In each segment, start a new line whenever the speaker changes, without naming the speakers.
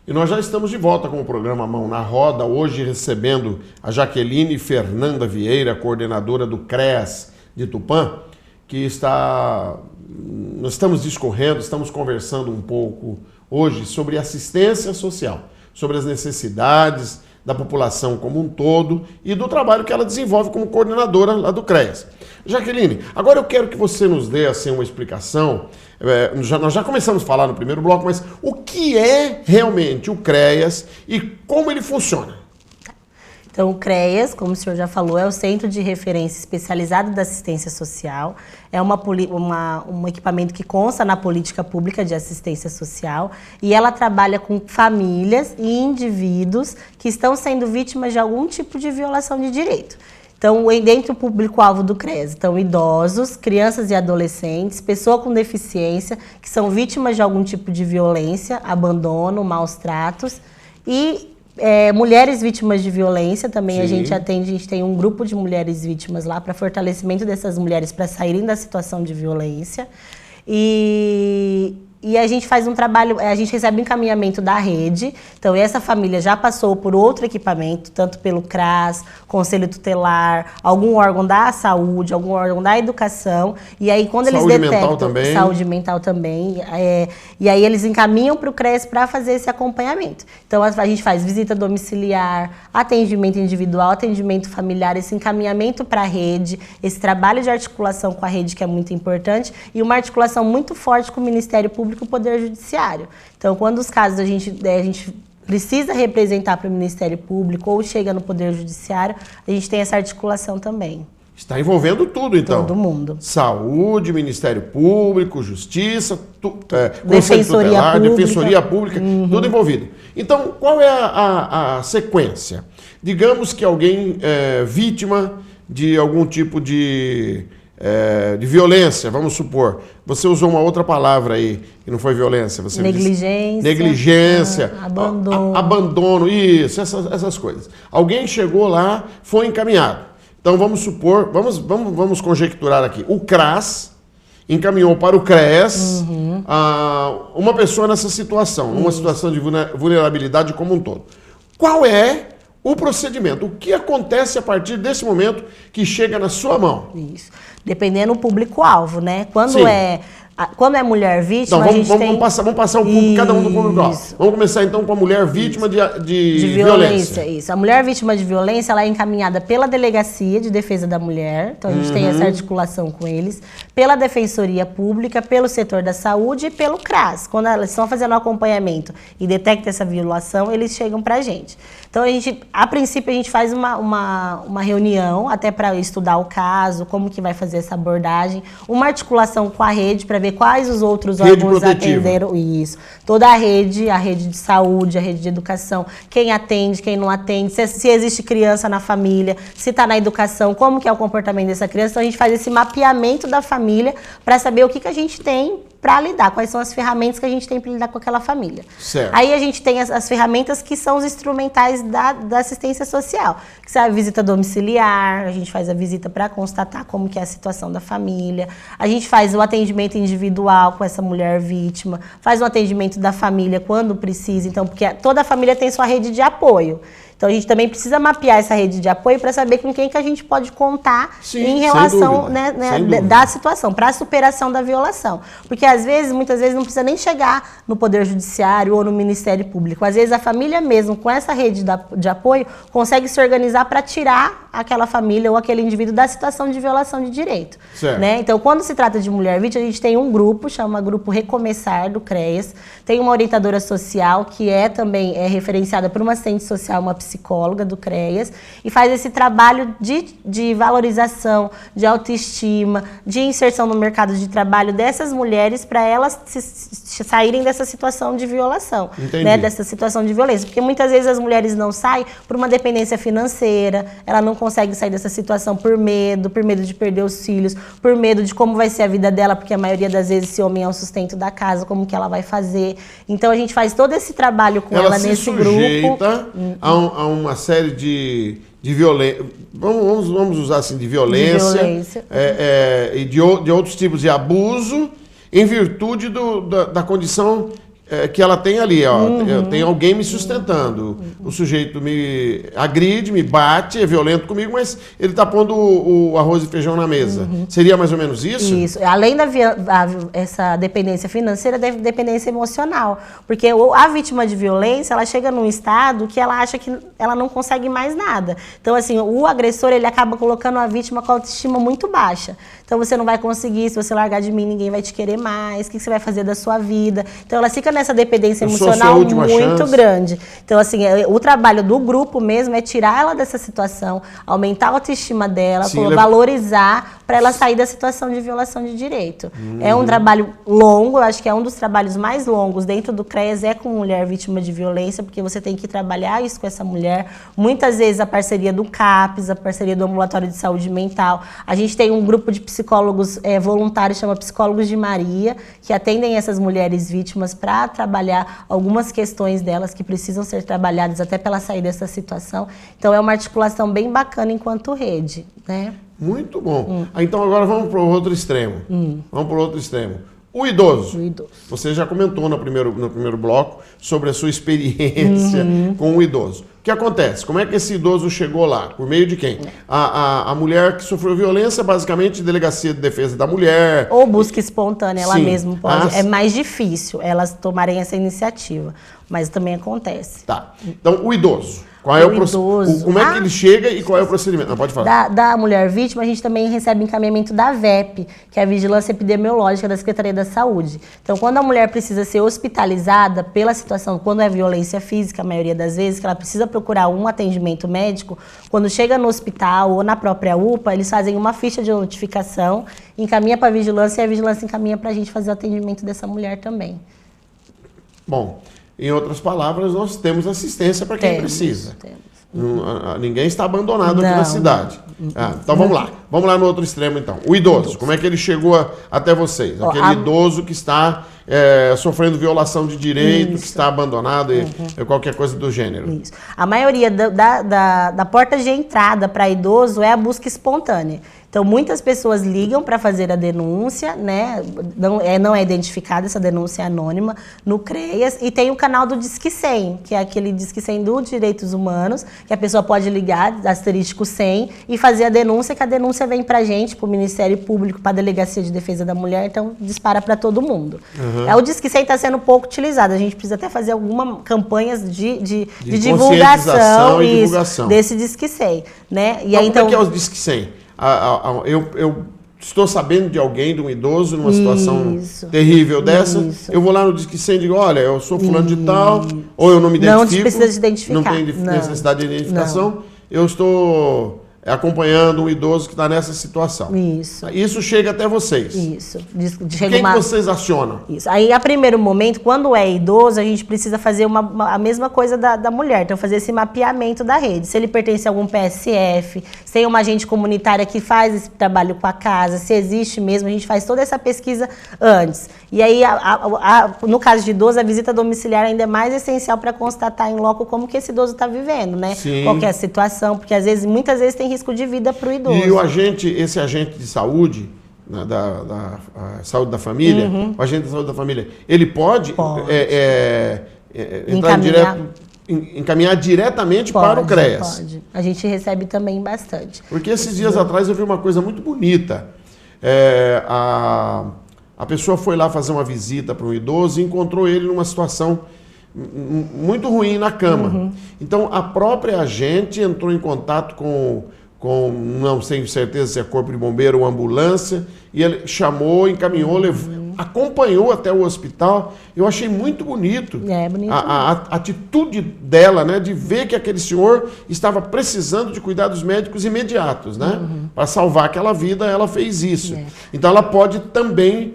E nós já estamos de volta com o programa Mão na Roda, hoje recebendo a Jaqueline Fernanda Vieira, coordenadora do CREAS de Tupã, que nós estamos discorrendo, estamos conversando um pouco hoje sobre assistência social, sobre as necessidades da população como um todo e do trabalho que ela desenvolve como coordenadora lá do CREAS. Jaqueline, agora eu quero que você nos dê assim, uma explicação. Nós já começamos a falar no primeiro bloco, mas o que é realmente o CREAS e como ele funciona?
Então, o CREAS, como o senhor já falou, é o Centro de Referência Especializado da Assistência Social. É um equipamento que consta na política pública de assistência social e ela trabalha com famílias e indivíduos que estão sendo vítimas de algum tipo de violação de direito. Então, dentro do público-alvo do CREAS, estão idosos, crianças e adolescentes, pessoas com deficiência, que são vítimas de algum tipo de violência, abandono, maus tratos e mulheres vítimas de violência também. Sim. A gente atende, a gente tem um grupo de mulheres vítimas lá para fortalecimento dessas mulheres para saírem da situação de violência. E a gente faz um trabalho, a gente recebe um encaminhamento da rede, então essa família já passou por outro equipamento, tanto pelo CRAS, Conselho Tutelar, algum órgão da saúde, algum órgão da educação, e aí quando eles detectam... Saúde mental também. E aí eles encaminham para o CREAS para fazer esse acompanhamento. Então a gente faz visita domiciliar, atendimento individual, atendimento familiar, esse encaminhamento para a rede, esse trabalho de articulação com a rede que é muito importante, e uma articulação muito forte com o Ministério Público e o Poder Judiciário. Então, quando os casos a gente precisa representar para o Ministério Público ou chega no Poder Judiciário, a gente tem essa articulação também. Está envolvendo tudo, então? Todo mundo. Saúde, Ministério Público, Justiça,
Defensoria Pública, tudo envolvido. Então, qual é a sequência? Digamos que alguém é vítima de algum tipo de violência, vamos supor. Você usou uma outra palavra aí, que não foi violência. Você negligência. Abandono, isso, essas coisas. Alguém chegou lá, foi encaminhado. Então vamos supor, vamos conjecturar aqui. O CRAS encaminhou para o CREAS uma pessoa nessa situação, numa situação de vulnerabilidade como um todo. Qual é o procedimento? O que acontece a partir desse momento que chega na sua mão? Isso. Dependendo do público-alvo, né? Quando é mulher vítima, então, vamos passar o público, cada um do público-alvo. Vamos começar então com a mulher vítima de violência. Isso. A mulher vítima de violência, ela é encaminhada pela Delegacia de Defesa da Mulher, então a gente tem essa articulação com eles, pela Defensoria Pública, pelo setor da saúde e pelo CRAS. Quando elas estão fazendo o acompanhamento e detectam essa violação, eles chegam pra gente. Então, a princípio, a gente faz uma reunião até para estudar o caso, como que vai fazer essa abordagem, uma articulação com a rede para ver quais os outros órgãos atenderam isso. Toda a rede de saúde, a rede de educação, quem atende, quem não atende, se existe criança na família, se está na educação, como que é o comportamento dessa criança. Então, a gente faz esse mapeamento da família para saber o que a gente tem para lidar, quais são as ferramentas que a gente tem para lidar com aquela família. Certo. Aí a gente tem as ferramentas que são os instrumentais da assistência social, que é a visita domiciliar, a gente faz a visita para constatar como que é a situação da família, a gente faz o atendimento individual com essa mulher vítima, faz o atendimento da família quando precisa, então, porque toda a família tem sua rede de apoio. Então, a gente também precisa mapear essa rede de apoio para saber com quem que a gente pode contar em relação da situação, para a superação da violação. Porque, muitas vezes, não precisa nem chegar no Poder Judiciário ou no Ministério Público. Às vezes, a família mesmo, com essa rede de apoio, consegue se organizar para tirar aquela família ou aquele indivíduo da situação de violação de direito. Né? Então, quando se trata de mulher vítima, a gente tem um grupo, chama Grupo Recomeçar, do CREAS. Tem uma orientadora social, que também é referenciada por uma assistente social, uma psicóloga do CREAS, e faz esse trabalho de valorização, de autoestima, de inserção no mercado de trabalho dessas mulheres para elas saírem dessa situação de violação, né, dessa situação de violência. Porque muitas vezes as mulheres não saem por uma dependência financeira, ela não consegue sair dessa situação por medo de perder os filhos, por medo de como vai ser a vida dela, porque a maioria das vezes esse homem é o sustento da casa, como que ela vai fazer. Então a gente faz todo esse trabalho com ela nesse grupo. A uma série de violência, vamos usar assim, de violência. E de outros tipos de abuso, em virtude da condição que ela tem ali, ó, tem alguém me sustentando. O sujeito me agride, me bate, é violento comigo, mas ele está pondo o arroz e feijão na mesa. Seria mais ou menos isso?
Isso. Além essa dependência financeira, dependência emocional. Porque a vítima de violência, ela chega num estado que ela acha que ela não consegue mais nada. Então, assim, o agressor, ele acaba colocando a vítima com a autoestima muito baixa. Então, você não vai conseguir, se você largar de mim, ninguém vai te querer mais, o que você vai fazer da sua vida? Então, ela fica nessa dependência emocional muito grande. Então, assim, o trabalho do grupo mesmo é tirar ela dessa situação, aumentar a autoestima dela, valorizar para ela sair da situação de violação de direito. É um trabalho longo, eu acho que é um dos trabalhos mais longos dentro do CREAS, é com mulher vítima de violência, porque você tem que trabalhar isso com essa mulher. Muitas vezes a parceria do CAPS, a parceria do Ambulatório de Saúde Mental. A gente tem um grupo de psicólogos voluntários, chama Psicólogos de Maria, que atendem essas mulheres vítimas para trabalhar algumas questões delas que precisam ser trabalhadas até para ela sair dessa situação. Então é uma articulação bem bacana enquanto rede, né?
Muito bom. Então agora vamos para o outro extremo. Vamos para o outro extremo. O idoso. Você já comentou no primeiro bloco sobre a sua experiência com o idoso. O que acontece? Como é que esse idoso chegou lá? Por meio de quem? A mulher que sofreu violência, basicamente, Delegacia de Defesa da Mulher.
Ou busca espontânea, ela mesma pode. É mais difícil elas tomarem essa iniciativa, mas também acontece.
Tá. Então, o idoso. Qual é o idoso. Como é que ele chega e qual é o procedimento? Não, pode falar.
Da mulher vítima, a gente também recebe encaminhamento da VEP, que é a Vigilância Epidemiológica da Secretaria da Saúde. Então, quando a mulher precisa ser hospitalizada pela situação, quando é violência física, a maioria das vezes, que ela precisa procurar um atendimento médico, quando chega no hospital ou na própria UPA, eles fazem uma ficha de notificação, encaminha para a vigilância e a vigilância encaminha para a gente fazer o atendimento dessa mulher também.
Bom, em outras palavras, nós temos assistência para quem precisa. Ninguém está abandonado aqui na cidade. Então vamos lá. Vamos lá no outro extremo, então. O idoso. Como é que ele chegou até vocês? Aquele idoso que está sofrendo violação de direito, que está abandonado e qualquer coisa do gênero. Isso.
A maioria da porta de entrada para idoso é a busca espontânea. Então, muitas pessoas ligam para fazer a denúncia, né? Não é identificada, essa denúncia é anônima, no CREAS, e tem o canal do Disque 100, que é aquele Disque 100 do Direitos Humanos, que a pessoa pode ligar, asterístico 100, e fazer a denúncia, que a denúncia vem para a gente, para o Ministério Público, para a Delegacia de Defesa da Mulher, então dispara para todo mundo. O Disque 100 está sendo pouco utilizado, a gente precisa até fazer algumas campanhas de divulgação,
e divulgação
desse Disque 100. Né?
E aí, como é que é o Disque 100? Eu estou sabendo de alguém, de um idoso, numa situação terrível dessa, eu vou lá no Disque 100 e digo, olha, eu sou fulano de tal, ou eu não me identifico.
Não precisa de identificar.
Não tem necessidade de identificação. Eu estou acompanhando um idoso que está nessa situação. Isso chega até vocês. Quem que vocês acionam?
Aí, a primeiro momento, quando é idoso, a gente precisa fazer a mesma coisa da mulher. Então, fazer esse mapeamento da rede. Se ele pertence a algum PSF, se tem uma agente comunitária que faz esse trabalho com a casa, se existe mesmo, a gente faz toda essa pesquisa antes. E aí, no caso de idoso, a visita domiciliar ainda é mais essencial para constatar em loco como que esse idoso está vivendo, né? Qual que é a situação, porque muitas vezes tem risco de vida para o idoso.
E esse agente de saúde, né, da saúde da família, o agente da saúde da família, ele pode. Encaminhar diretamente para o CREAS.
Pode. A gente recebe também bastante.
Porque esses dias atrás eu vi uma coisa muito bonita. A pessoa foi lá fazer uma visita para um idoso e encontrou ele numa situação muito ruim na cama. Então, a própria agente entrou em contato com não sei certeza se é corpo de bombeiro ou ambulância, e ele chamou, encaminhou, levou, acompanhou até o hospital. Eu achei muito bonito,
bonito
a atitude dela, né, de ver que aquele senhor estava precisando de cuidados médicos imediatos, né, para salvar aquela vida. Ela fez isso. Então ela pode também,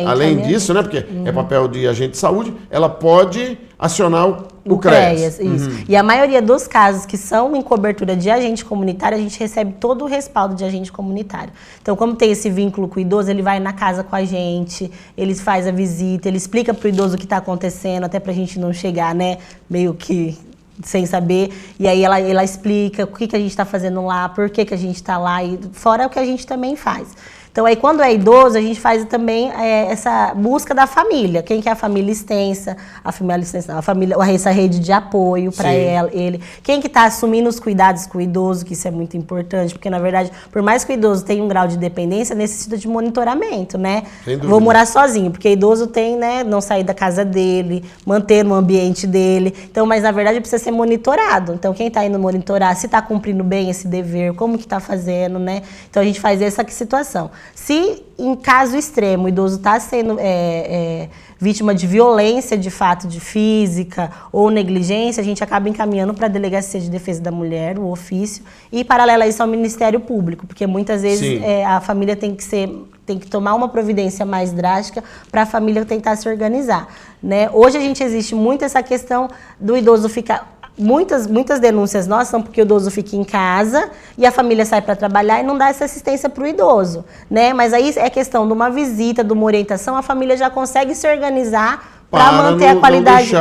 além disso, né, porque é papel de agente de saúde, ela pode acionar o CREAS.
E a maioria dos casos que são em cobertura de agente comunitário, a gente recebe todo o respaldo de agente comunitário. Então, como tem esse vínculo com o idoso, ele vai na casa com a gente, ele faz a visita, ele explica para o idoso o que está acontecendo, até para a gente não chegar, né, meio que sem saber. E aí ela explica o que a gente está fazendo lá, por que a gente está lá, e fora o que a gente também faz. Então, aí quando é idoso, a gente faz também essa busca da família. Quem que é a família extensa? A família extensa, a família, essa rede de apoio para ele. Quem que está assumindo os cuidados com o idoso, que isso é muito importante, porque, na verdade, por mais que o idoso tenha um grau de dependência, necessita de monitoramento, né? Vou morar sozinho, porque idoso tem, né, não sair da casa dele, manter no ambiente dele. Então, mas, na verdade, precisa ser monitorado. Então, quem está indo monitorar, se está cumprindo bem esse dever, como que está fazendo, né? Então, a gente faz essa situação. Se, em caso extremo, o idoso está sendo vítima de violência, de fato, de física ou negligência, a gente acaba encaminhando para a Delegacia de Defesa da Mulher, o ofício, e, paralelo a isso, ao Ministério Público, porque muitas vezes a família tem que tomar uma providência mais drástica para a família tentar se organizar, né? Hoje existe muito essa questão do idoso ficar... Muitas denúncias nossas são porque o idoso fica em casa e a família sai para trabalhar e não dá essa assistência para o idoso, né? Mas aí é questão de uma visita, de uma orientação, a família já consegue se organizar para manter a qualidade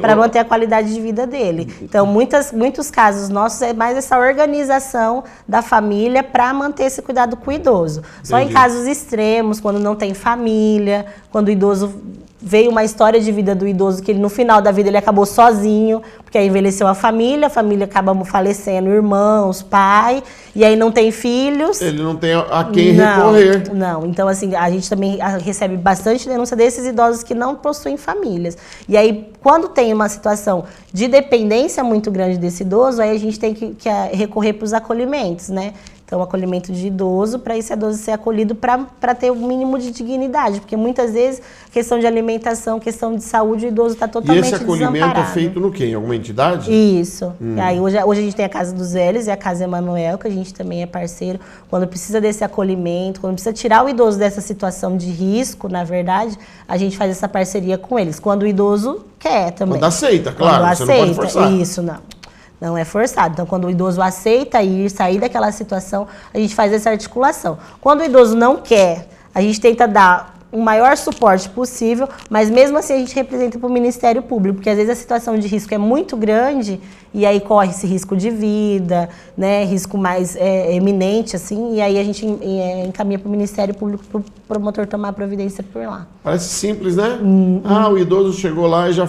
para manter a qualidade de vida dele. Então, muitos casos nossos é mais essa organização da família para manter esse cuidado com o idoso. Só em casos extremos, quando não tem família, quando o idoso veio uma história de vida do idoso que ele, no final da vida ele acabou sozinho, porque aí envelheceu a família acaba falecendo, irmãos, pai, e aí não tem filhos.
Ele não tem a quem recorrer.
Não, então assim, a gente também recebe bastante denúncia desses idosos que não possuem famílias. E aí, quando tem uma situação de dependência muito grande desse idoso, aí a gente tem que recorrer para os acolhimentos, né? Então, acolhimento de idoso, para esse idoso ser acolhido para ter o mínimo de dignidade. Porque muitas vezes, questão de alimentação, questão de saúde, o idoso está totalmente desamparado.
E esse acolhimento é feito no quê? Em alguma entidade?
Isso. E aí, hoje a gente tem a Casa dos Velhos e a Casa Emanuel, que a gente também é parceiro. Quando precisa desse acolhimento, quando precisa tirar o idoso dessa situação de risco, na verdade, a gente faz essa parceria com eles. Quando o idoso quer também.
Quando aceita, claro.
Quando
você
aceita,
não pode forçar.
Isso, não. Não é forçado. Então, quando o idoso aceita sair daquela situação, a gente faz essa articulação. Quando o idoso não quer, a gente tenta dar o maior suporte possível, mas mesmo assim a gente representa para o Ministério Público, porque às vezes a situação de risco é muito grande e aí corre esse risco de vida, né, risco mais eminente, assim, e aí a gente encaminha para o Ministério Público para o promotor tomar providência por lá.
Parece simples, né? O idoso chegou lá e já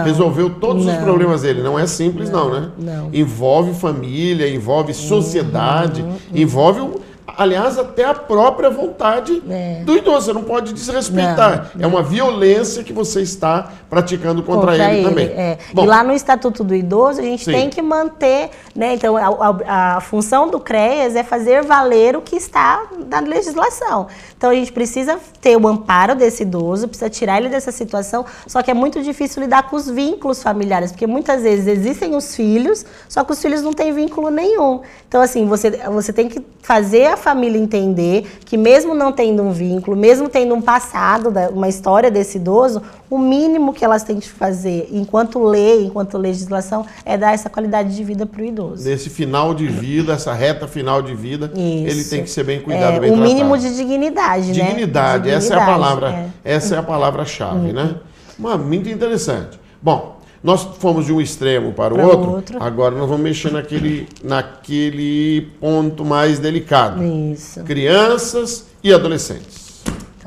resolveu todos os problemas dele. Não é simples, não, né?
Não.
Envolve família, envolve sociedade, envolve aliás, até a própria vontade do idoso. Você não pode desrespeitar.
Não.
É uma violência que você está praticando contra ele também.
Bom, e lá no Estatuto do Idoso, a gente tem que manter, né? Então, a função do CREAS é fazer valer o que está na legislação. Então, a gente precisa ter o amparo desse idoso, precisa tirar ele dessa situação, só que é muito difícil lidar com os vínculos familiares, porque muitas vezes existem os filhos, só que os filhos não têm vínculo nenhum. Então, assim, você tem que fazer a família entender que mesmo não tendo um vínculo, mesmo tendo um passado, uma história desse idoso, o mínimo que elas têm que fazer, enquanto lei, enquanto legislação, é dar essa qualidade de vida para o idoso.
Nesse final de vida, essa reta final de vida, ele tem que ser bem cuidado, bem
tratado. O
tratado.
mínimo de dignidade, né?
Dignidade, essa é a palavra, essa é a palavra-chave, né? Muito interessante. Bom, nós fomos de um extremo para o outro, agora nós vamos mexer naquele ponto mais delicado.
Isso.
Crianças e adolescentes.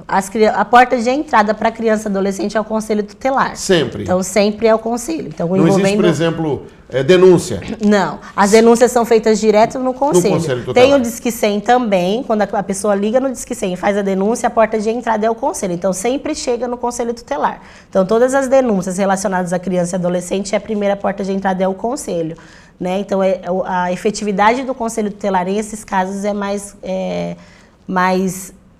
A porta de entrada para criança e adolescente é o Conselho Tutelar.
Sempre?
Então, sempre é o Conselho. Então,
não existe, por exemplo, denúncia?
Não. As denúncias são feitas direto no Conselho.
No Conselho Tutelar.
Tem o Disque 100 também. Quando a pessoa liga no Disque 100 e faz a denúncia, a porta de entrada é o Conselho. Então, sempre chega no Conselho Tutelar. Então, todas as denúncias relacionadas à criança e adolescente, a primeira porta de entrada é o Conselho. Né? Então, a efetividade do Conselho Tutelar em esses casos é mais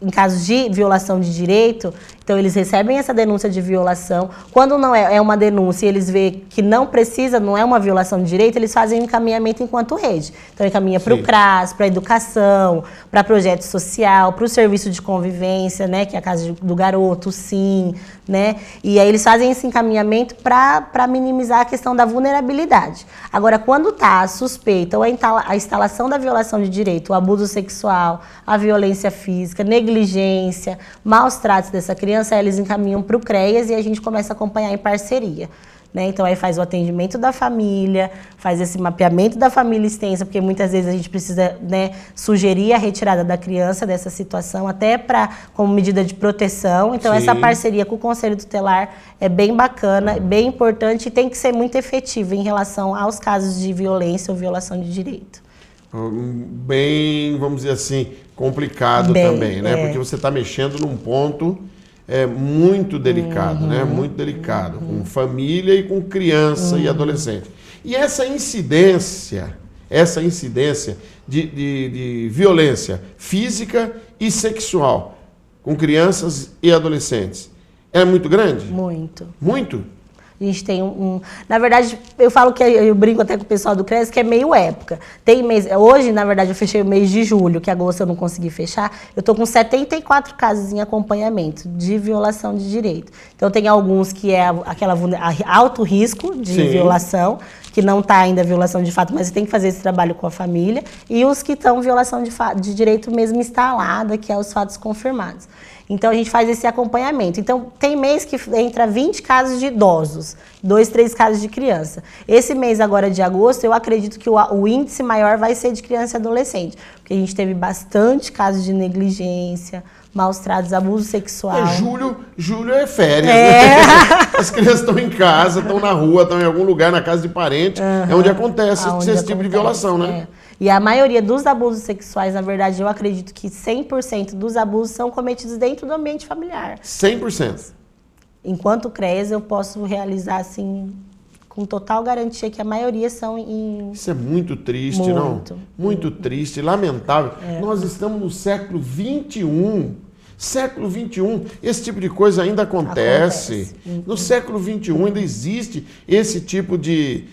em casos de violação de direito, então eles recebem essa denúncia de violação. Quando não é uma denúncia e eles veem que não precisa, não é uma violação de direito, eles fazem um encaminhamento enquanto rede. Então encaminha para o CRAS, para a educação, para projeto social, para o serviço de convivência, né, que é a casa do garoto, sim, né? E aí eles fazem esse encaminhamento para minimizar a questão da vulnerabilidade. Agora, quando está a suspeita ou a instalação da violação de direito, o abuso sexual, a violência física, negligência, maus tratos dessa criança, eles encaminham para o CREAS e a gente começa a acompanhar em parceria. né? Então aí faz o atendimento da família, faz esse mapeamento da família extensa, porque muitas vezes a gente precisa, né, sugerir a retirada da criança dessa situação, até como medida de proteção. Então essa parceria com o Conselho Tutelar é bem bacana, bem importante e tem que ser muito efetiva em relação aos casos de violência ou violação de direito.
Bem, vamos dizer assim, complicado também, né? Porque você está mexendo num ponto muito delicado, né? Muito delicado, com família e com criança e adolescente. E essa incidência de violência física e sexual com crianças e adolescentes é muito grande?
Muito.
Muito?
A gente tem Na verdade, eu falo que eu brinco até com o pessoal do CRES, que é meio época. Tem mês... Hoje, na verdade, eu fechei o mês de julho, que agosto eu não consegui fechar. Eu tô com 74 casos em acompanhamento de violação de direito. Então, tem alguns que é alto risco de violação, que não está ainda violação de fato, mas você tem que fazer esse trabalho com a família. E os que estão violação de direito mesmo instalada, que é os fatos confirmados. Então, a gente faz esse acompanhamento. Então, tem mês que entra 20 casos de idosos, 2, 3 casos de criança. Esse mês agora de agosto, eu acredito que o índice maior vai ser de criança e adolescente, porque a gente teve bastante casos de negligência, maus tratos, abuso sexual.
Julho é férias, né? As crianças estão em casa, estão na rua, estão em algum lugar, na casa de parente, é onde acontece esse tipo de violação, né?
E a maioria dos abusos sexuais, na verdade, eu acredito que 100% dos abusos são cometidos dentro do ambiente familiar.
100%?
Enquanto CREAS, eu posso realizar, assim, com total garantia que a maioria são em...
Isso é muito triste, não? Muito triste, lamentável. Nós estamos no século XXI. Século XXI, esse tipo de coisa ainda acontece. No século XXI ainda existe esse tipo de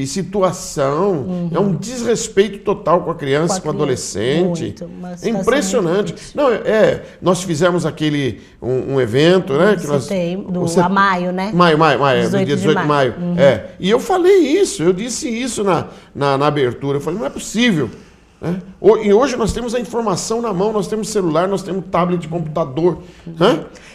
situação. É um desrespeito total com a criança, com o adolescente. É impressionante. Não, nós fizemos um evento, né? Que nós,
a maio, né?
Maio, dia 18 de maio. E eu falei isso, eu disse isso na abertura. Eu falei, não é possível. E hoje nós temos a informação na mão, nós temos celular, nós temos tablet, computador.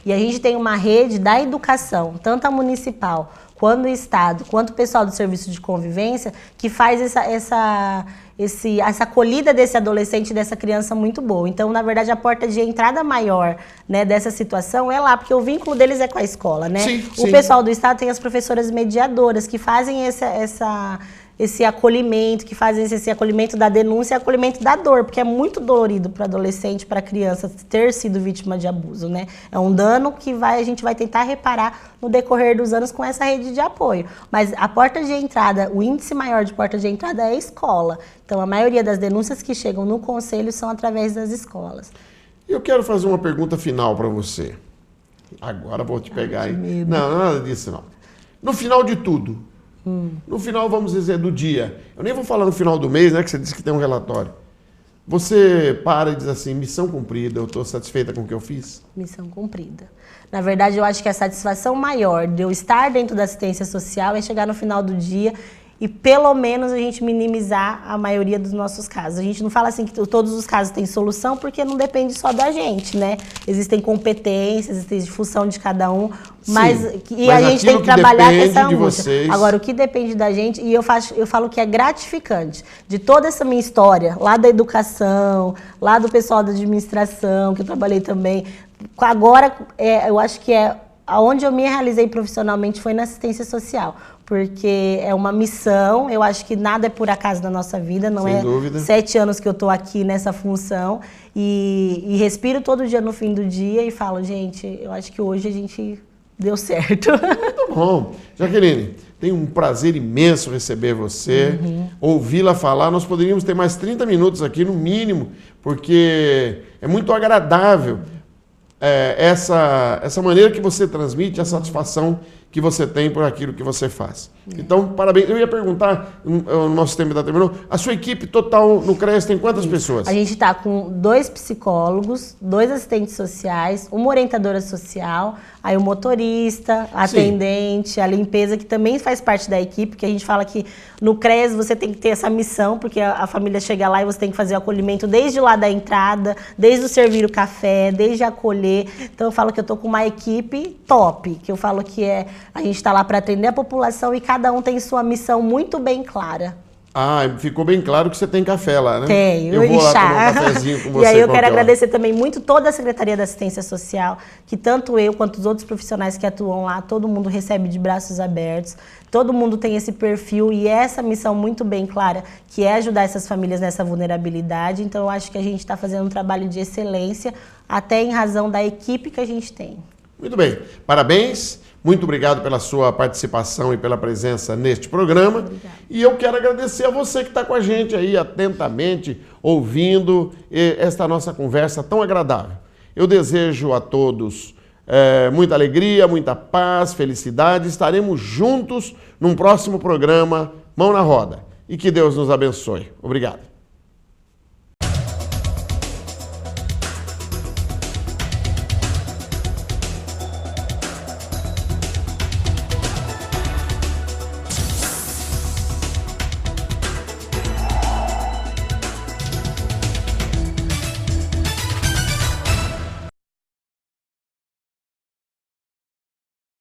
E a gente tem uma rede da educação, tanto a municipal, quanto o Estado, quanto o pessoal do serviço de convivência, que faz essa acolhida desse adolescente, dessa criança muito boa. Então, na verdade, a porta de entrada maior, né, dessa situação é lá, porque o vínculo deles é com a escola, né? O pessoal do Estado tem as professoras mediadoras que fazem esse acolhimento, que fazem esse acolhimento da denúncia e acolhimento da dor, porque é muito dolorido para adolescente, para criança ter sido vítima de abuso, né? É um dano que a gente vai tentar reparar no decorrer dos anos com essa rede de apoio. Mas a porta de entrada, o índice maior de porta de entrada é a escola. Então, a maioria das denúncias que chegam no conselho são através das escolas.
Eu quero fazer uma pergunta final para você. Agora vou te pegar aí. Não, nada disso não. No final de tudo, no final, vamos dizer, do dia, eu nem vou falar no final do mês, né, que você disse que tem um relatório. Você para e diz assim, missão cumprida, eu estou satisfeita com o que eu fiz?
Missão cumprida. Na verdade, eu acho que a satisfação maior de eu estar dentro da assistência social é chegar no final do dia e pelo menos a gente minimizar a maioria dos nossos casos. A gente não fala assim que todos os casos têm solução, porque não depende só da gente, né? Existem competências, existe função de cada um, mas a gente tem que trabalhar com essa angústia. Agora, o que depende da gente, e eu falo que é gratificante, de toda essa minha história, lá da educação, lá do pessoal da administração, que eu trabalhei também, agora eu acho que aonde eu me realizei profissionalmente foi na assistência social, porque é uma missão, eu acho que nada é por acaso na nossa vida, não é 7 anos que eu estou aqui nessa função, e respiro todo dia no fim do dia e falo, gente, eu acho que hoje a gente deu certo.
Muito bom. Jaqueline, tem um prazer imenso receber você, ouvi-la falar, nós poderíamos ter mais 30 minutos aqui no mínimo, porque é muito agradável essa maneira que você transmite, a satisfação que você tem por aquilo que você faz. Então, parabéns. Eu ia perguntar, o nosso tempo já terminou, a sua equipe total no CREAS tem quantas pessoas?
A gente está com 2 psicólogos, 2 assistentes sociais, uma orientadora social, aí o motorista, a atendente, a limpeza, que também faz parte da equipe, porque a gente fala que no CREAS você tem que ter essa missão, porque a família chega lá e você tem que fazer o acolhimento desde lá da entrada, desde o servir o café, desde acolher. Então eu falo que eu estou com uma equipe top, que eu falo que A gente está lá para atender a população e cada um tem sua missão muito bem clara.
Ah, ficou bem claro que você tem café lá, né?
Tenho,
eu vou
e
lá
chá.
tomar um cafezinho com você.
E aí eu quero
qualquer hora.
agradecer também muito toda a Secretaria da Assistência Social, que tanto eu quanto os outros profissionais que atuam lá, todo mundo recebe de braços abertos, todo mundo tem esse perfil e essa missão muito bem clara, que é ajudar essas famílias nessa vulnerabilidade. Então eu acho que a gente está fazendo um trabalho de excelência, até em razão da equipe que a gente tem.
Muito bem, parabéns. Muito obrigado pela sua participação e pela presença neste programa.
Obrigada.
E eu quero agradecer a você que está com a gente aí atentamente, ouvindo esta nossa conversa tão agradável. Eu desejo a todos muita alegria, muita paz, felicidade. Estaremos juntos num próximo programa Mão na Roda. E que Deus nos abençoe. Obrigado.